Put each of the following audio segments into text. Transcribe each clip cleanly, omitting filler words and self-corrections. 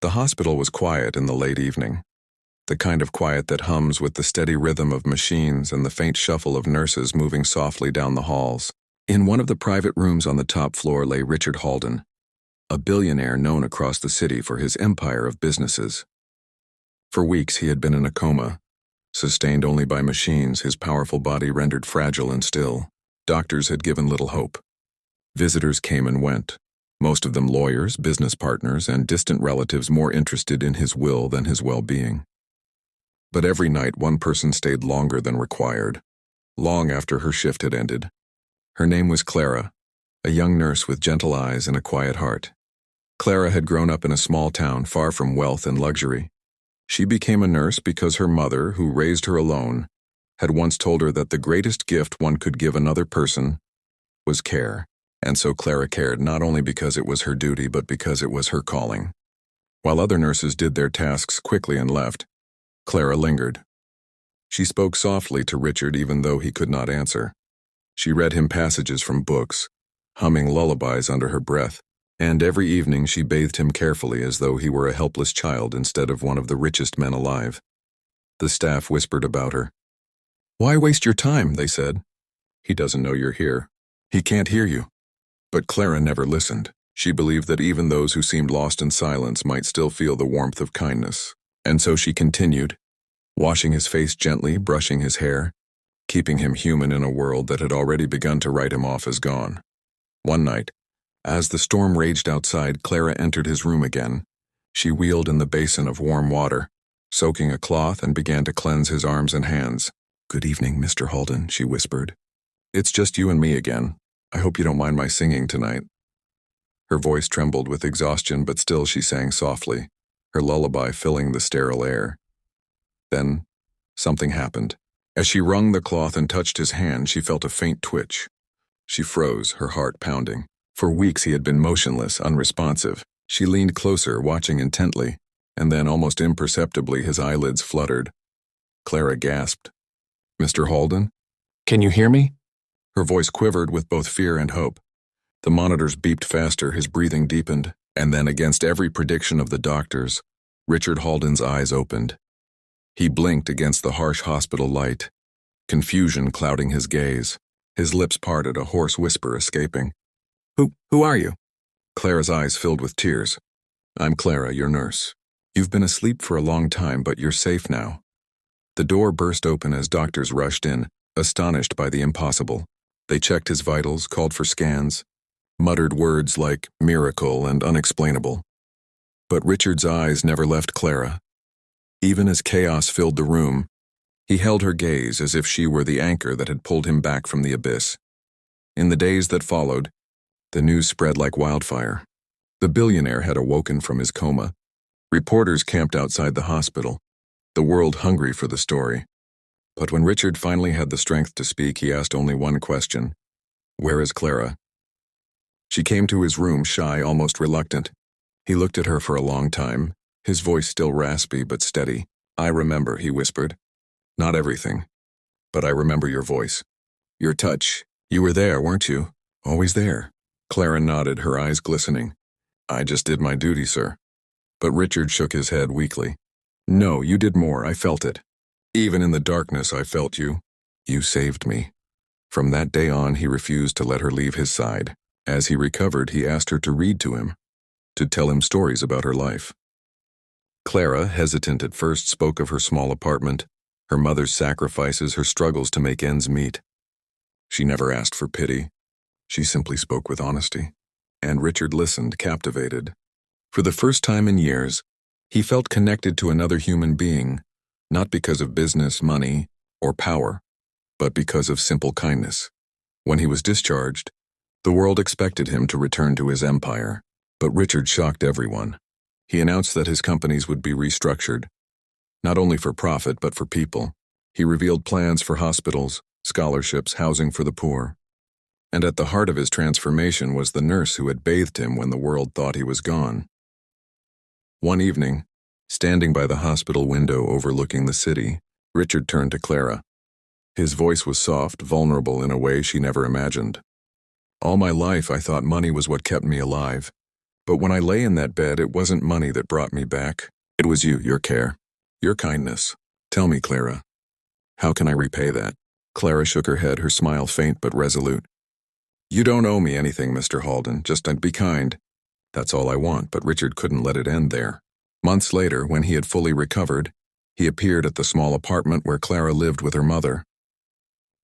The hospital was quiet in the late evening, the kind of quiet that hums with the steady rhythm of machines and the faint shuffle of nurses moving softly down the halls. In one of the private rooms on the top floor lay Richard Halden, a billionaire known across the city for his empire of businesses. For weeks he had been in a coma, sustained only by machines, his powerful body rendered fragile and still. Doctors had given little hope. Visitors came and went, most of them lawyers, business partners, and distant relatives more interested in his will than his well-being. But every night one person stayed longer than required, long after her shift had ended. Her name was Clara, a young nurse with gentle eyes and a quiet heart. Clara had grown up in a small town far from wealth and luxury. She became a nurse because her mother, who raised her alone, had once told her that the greatest gift one could give another person was care. And so Clara cared not only because it was her duty but because it was her calling. While other nurses did their tasks quickly and left, Clara lingered. She spoke softly to Richard even though he could not answer. She read him passages from books, humming lullabies under her breath, and every evening she bathed him carefully as though he were a helpless child instead of one of the richest men alive. The staff whispered about her. "Why waste your time?" they said. "He doesn't know you're here. He can't hear you." But Clara never listened. She believed that even those who seemed lost in silence might still feel the warmth of kindness. And so she continued, washing his face gently, brushing his hair, keeping him human in a world that had already begun to write him off as gone. One night, as the storm raged outside, Clara entered his room again. She wheeled in the basin of warm water, soaking a cloth, and began to cleanse his arms and hands. "Good evening, Mr. Halden," she whispered. "It's just you and me again. I hope you don't mind my singing tonight." Her voice trembled with exhaustion, but still she sang softly, her lullaby filling the sterile air. Then, something happened. As she wrung the cloth and touched his hand, she felt a faint twitch. She froze, her heart pounding. For weeks he had been motionless, unresponsive. She leaned closer, watching intently, and then, almost imperceptibly, his eyelids fluttered. Clara gasped. "Mr. Halden? Can you hear me?" Her voice quivered with both fear and hope. The monitors beeped faster, his breathing deepened, and then, against every prediction of the doctors, Richard Halden's eyes opened. He blinked against the harsh hospital light, confusion clouding his gaze, his lips parted, a hoarse whisper escaping. Who are you?" Clara's eyes filled with tears. "I'm Clara, your nurse. You've been asleep for a long time, but you're safe now." The door burst open as doctors rushed in, astonished by the impossible. They checked his vitals, called for scans, muttered words like miracle and unexplainable. But Richard's eyes never left Clara. Even as chaos filled the room, he held her gaze as if she were the anchor that had pulled him back from the abyss. In the days that followed, the news spread like wildfire. The billionaire had awoken from his coma. Reporters camped outside the hospital, the world hungry for the story. But when Richard finally had the strength to speak, he asked only one question. "Where is Clara?" She came to his room, shy, almost reluctant. He looked at her for a long time, his voice still raspy but steady. "I remember," he whispered. "Not everything, but I remember your voice. Your touch. You were there, weren't you? Always there." Clara nodded, her eyes glistening. "I just did my duty, sir." But Richard shook his head weakly. "No, you did more. I felt it. Even in the darkness, I felt you. You saved me." From that day on, he refused to let her leave his side. As he recovered, he asked her to read to him, to tell him stories about her life. Clara, hesitant at first, spoke of her small apartment, her mother's sacrifices, her struggles to make ends meet. She never asked for pity. She simply spoke with honesty. And Richard listened, captivated. For the first time in years, he felt connected to another human being, not because of business, money, or power, but because of simple kindness. When he was discharged, the world expected him to return to his empire. But Richard shocked everyone. He announced that his companies would be restructured, not only for profit but for people. He revealed plans for hospitals, scholarships, housing for the poor. And at the heart of his transformation was the nurse who had bathed him when the world thought he was gone. One evening, standing by the hospital window overlooking the city, Richard turned to Clara. His voice was soft, vulnerable in a way she never imagined. "All my life I thought money was what kept me alive. But when I lay in that bed, it wasn't money that brought me back. It was you, your care, your kindness. Tell me, Clara, how can I repay that? Clara shook her head, her smile faint but resolute. You don't owe me anything, Mr. Halden, just be kind. That's all I want, but Richard couldn't let it end there. Months later, when he had fully recovered, he appeared at the small apartment where Clara lived with her mother.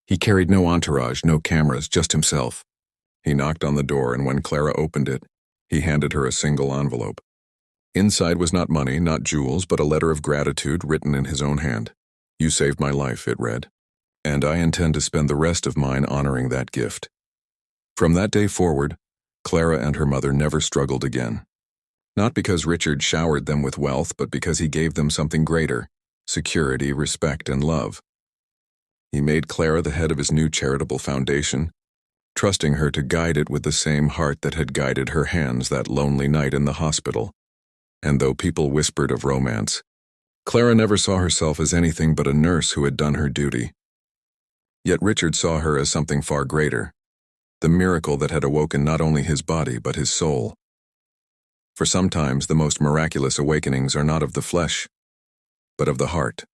He carried no entourage, no cameras, just himself. He knocked on the door, and when Clara opened it, he handed her a single envelope. Inside was not money, not jewels, but a letter of gratitude written in his own hand. You saved my life, it read, and I intend to spend the rest of mine honoring that gift. From that day forward, Clara and her mother never struggled again. Not because Richard showered them with wealth, but because he gave them something greater: security, respect, and love. He made Clara the head of his new charitable foundation, trusting her to guide it with the same heart that had guided her hands that lonely night in the hospital. And though people whispered of romance, Clara never saw herself as anything but a nurse who had done her duty. Yet Richard saw her as something far greater, the miracle that had awoken not only his body but his soul. For sometimes the most miraculous awakenings are not of the flesh, but of the heart.